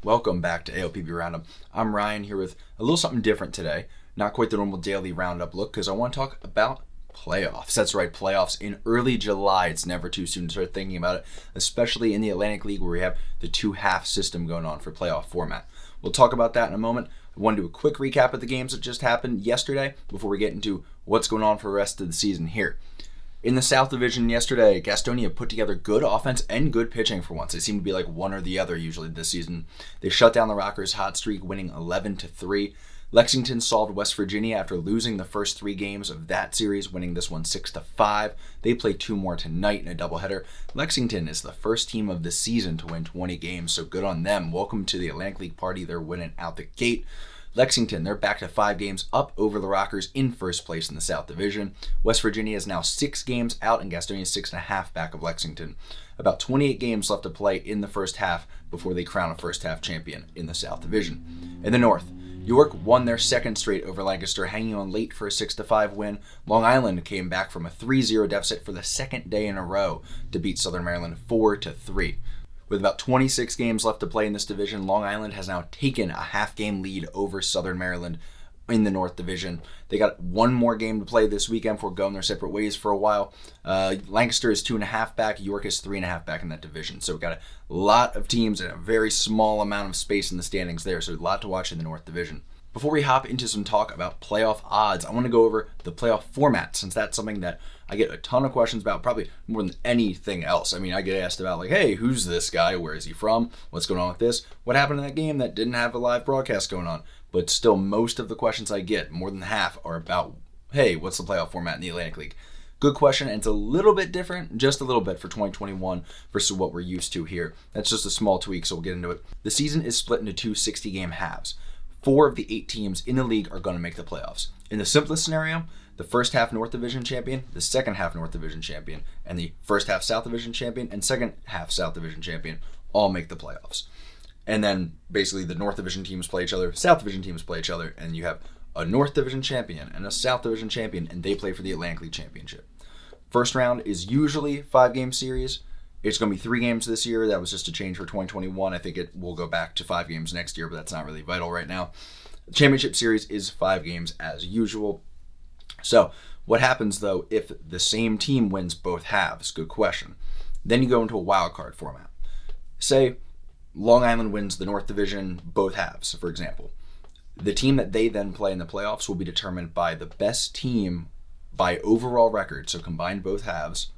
Welcome back to ALPB Roundup. I'm Ryan here with a little something different today. Not quite the normal daily roundup look because I want to talk about playoffs. That's right, playoffs in early July. It's never too soon to start thinking about it, especially in the Atlantic League where we have the two-half system going on for playoff format. We'll talk about that in a moment. I want to do a quick recap of the games that just happened yesterday before we get into what's going on for the rest of the season here. In the South Division yesterday, Gastonia put together good offense and good pitching for once. They seem to be like one or the other usually this season. They shut down the Rockers' hot streak, winning 11-3. Lexington solved West Virginia after losing the first three games of that series, winning this one 6-5. They play two more tonight in a doubleheader. Lexington is the first team of the season to win 20 games, so good on them. Welcome to the Atlantic League party. They're winning out the gate. Lexington, they're back to 5 games up over the Rockers in first place in the South Division. West Virginia is now 6 games out, and Gastonia is 6.5 back of Lexington. About 28 games left to play in the first half before they crown a first half champion in the South Division. In the North, York won their second straight over Lancaster, hanging on late for a 6-5 win. Long Island came back from a 3-0 deficit for the second day in a row to beat Southern Maryland 4-3. With about 26 games left to play in this division, Long Island has now taken a half-game lead over Southern Maryland in the North Division. They got one more game to play this weekend before going their separate ways for a while. Lancaster is 2.5 back. York is 3.5 back in that division. So we've got a lot of teams and a very small amount of space in the standings there. So a lot to watch in the North Division. Before we hop into some talk about playoff odds, I want to go over the playoff format, since that's something that I get a ton of questions about, probably more than anything else. I mean, I get asked about, like, hey, who's this guy? Where is he from? What's going on with this? What happened in that game that didn't have a live broadcast going on? But still, most of the questions I get, more than half, are about, hey, what's the playoff format in the Atlantic League? Good question, and it's a little bit different, just a little bit for 2021 versus what we're used to here. That's just a small tweak, so we'll get into it. The season is split into two 60-game halves. 4 of the 8 teams in the league are going to make the playoffs. In the simplest scenario, the first half North Division champion, the second half North Division champion, and the first half South Division champion and second half South Division champion all make the playoffs. And then basically the North Division teams play each other, South Division teams play each other, and you have a North Division champion and a South Division champion, and they play for the Atlantic League Championship. First round is usually 5-game series. It's going to be 3 games this year. That was just a change for 2021. I think it will go back to 5 games next year, but that's not really vital right now. The championship series is 5 games as usual. So what happens, though, if the same team wins both halves? Good question. Then you go into a wild card format. Say Long Island wins the North Division both halves, for example. The team that they then play in the playoffs will be determined by the best team by overall record, so combined both halves,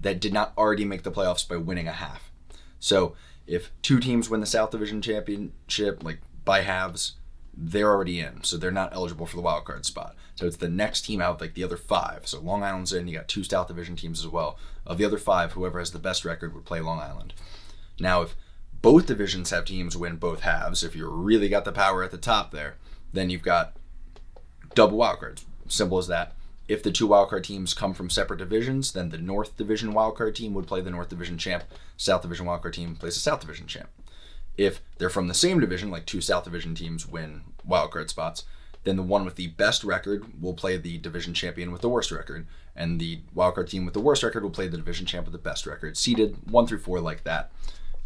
that did not already make the playoffs by winning a half. So if 2 teams win the South Division championship, like by halves, they're already in, so they're not eligible for the wild card spot. So it's the next team out, like the other 5. So Long Island's in, you got 2 South Division teams as well. Of the other 5, whoever has the best record would play Long Island. Now, if both divisions have teams win both halves, if you really got the power at the top there, then you've got double wild cards. Simple as that. If the 2 wildcard teams come from separate divisions, then the North Division wildcard team would play the North Division champ. South Division wildcard team plays the South Division champ. If they're from the same division, like 2 South Division teams win wildcard spots, then the one with the best record will play the division champion with the worst record, and the wildcard team with the worst record will play the division champ with the best record, seeded 1 through 4 like that,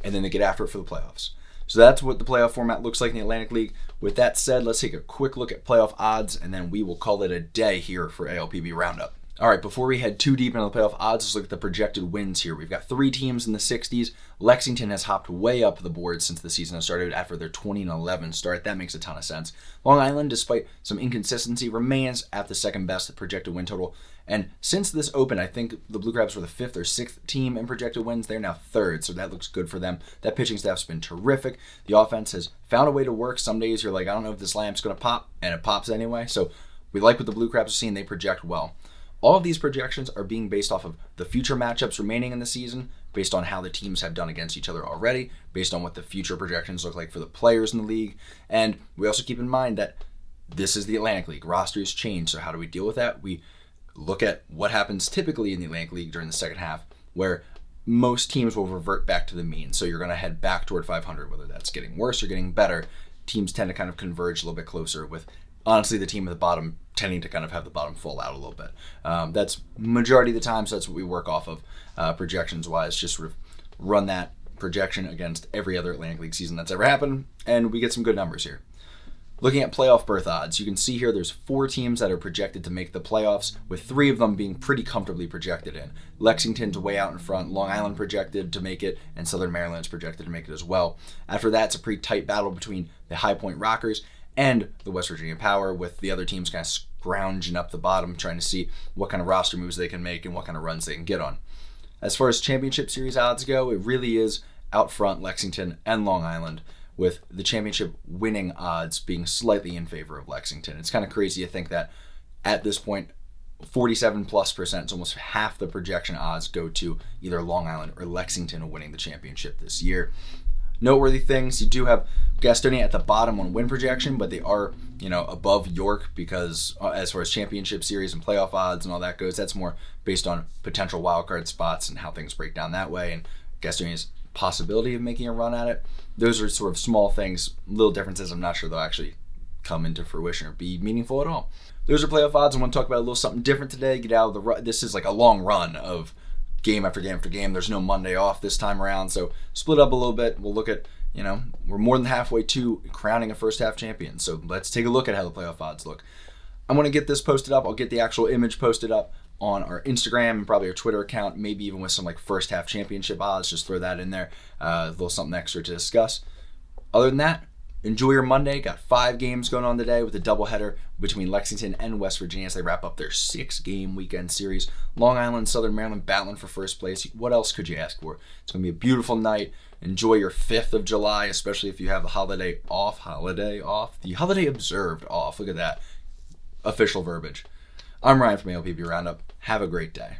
and then they get after it for the playoffs. So that's what the playoff format looks like in the Atlantic League. With that said, let's take a quick look at playoff odds, and then we will call it a day here for ALPB Roundup. All right, before we head too deep into the playoff odds, let's look at the projected wins here. We've got 3 teams in the 60s. Lexington has hopped way up the board since the season has started after their 2011 start. That makes a ton of sense. Long Island, despite some inconsistency, remains at the second best projected win total. And since this opened, I think the Blue Crabs were the 5th or 6th team in projected wins. They're now 3rd, so that looks good for them. That pitching staff's been terrific. The offense has found a way to work. Some days you're like, I don't know if this lamp's going to pop, and it pops anyway. So we like what the Blue Crabs are seeing. They project well. All of these projections are being based off of the future matchups remaining in the season, based on how the teams have done against each other already, based on what the future projections look like for the players in the league. And we also keep in mind that this is the Atlantic League. Rosters change, so how do we deal with that? We look at what happens typically in the Atlantic League during the second half, where most teams will revert back to the mean. So you're going to head back toward 500, whether that's getting worse or getting better. Teams tend to kind of converge a little bit closer, with honestly the team at the bottom tending to kind of have the bottom fall out a little bit. That's majority of the time, so that's what we work off of projections-wise. Just sort of run that projection against every other Atlantic League season that's ever happened, and we get some good numbers here. Looking at playoff berth odds, you can see here there's 4 teams that are projected to make the playoffs, with 3 of them being pretty comfortably projected in. Lexington's way out in front, Long Island projected to make it, and Southern Maryland's projected to make it as well. After that, it's a pretty tight battle between the High Point Rockers and the West Virginia Power, with the other teams kind of scrounging up the bottom, trying to see what kind of roster moves they can make and what kind of runs they can get on. As far as championship series odds go, it really is out front Lexington and Long Island, with the championship winning odds being slightly in favor of Lexington. It's kind of crazy to think that at this point, 47+%, it's almost half the projection odds go to either Long Island or Lexington winning the championship this year. Noteworthy things, you do have Gastonia at the bottom on win projection, but they are, above York because as far as championship series and playoff odds and all that goes, that's more based on potential wildcard spots and how things break down that way, and Gastonia's possibility of making a run at it. Those are sort of small things, little differences. I'm not sure they'll actually come into fruition or be meaningful at all. Those are playoff odds. I want to talk about a little something different today. Get out of the rut. This is like a long run of game after game after game. There's no Monday off this time around, so split up a little bit. We'll look at, we're more than halfway to crowning a first half champion. So let's take a look at how the playoff odds look. I'm going to get this posted up. I'll get the actual image posted up on our Instagram and probably our Twitter account, maybe even with some like first half championship odds. Just throw that in there. A little something extra to discuss. Other than that, enjoy your Monday. Got 5 games going on today with a doubleheader between Lexington and West Virginia as they wrap up their 6-game weekend series. Long Island, Southern Maryland battling for first place. What else could you ask for? It's going to be a beautiful night. Enjoy your 5th of July, especially if you have the holiday observed off. Look at that. Official verbiage. I'm Ryan from ALPB Roundup. Have a great day.